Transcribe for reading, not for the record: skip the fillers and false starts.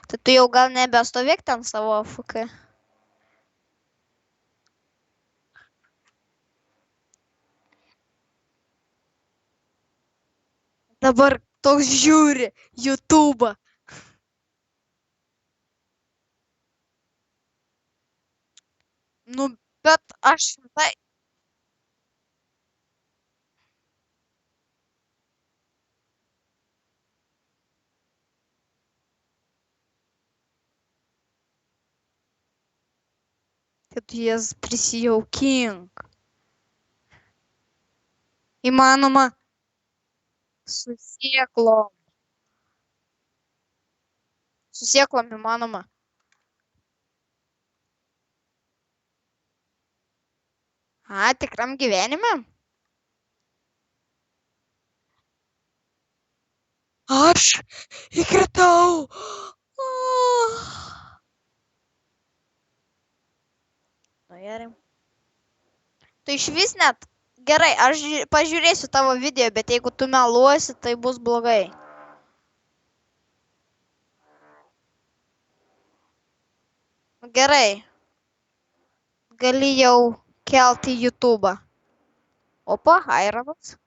Tai tu jau gal nebestovėk ten savo AFK. Dabar toks žiūri YouTube'ą. Nu, bet aš šimtai. Tai tu jas prisijaukink. Įmanoma su sėklom. Su sėklom įmanoma. A, tikram gyvenime? Aš įkritau. Nu gerai. Tu iš vis net. Gerai, aš pažiūrėsiu tavo video, bet jeigu tu meluosi, tai bus blogai. Gerai. Gali jau kelti į YouTube'ą. Opa, Airanas.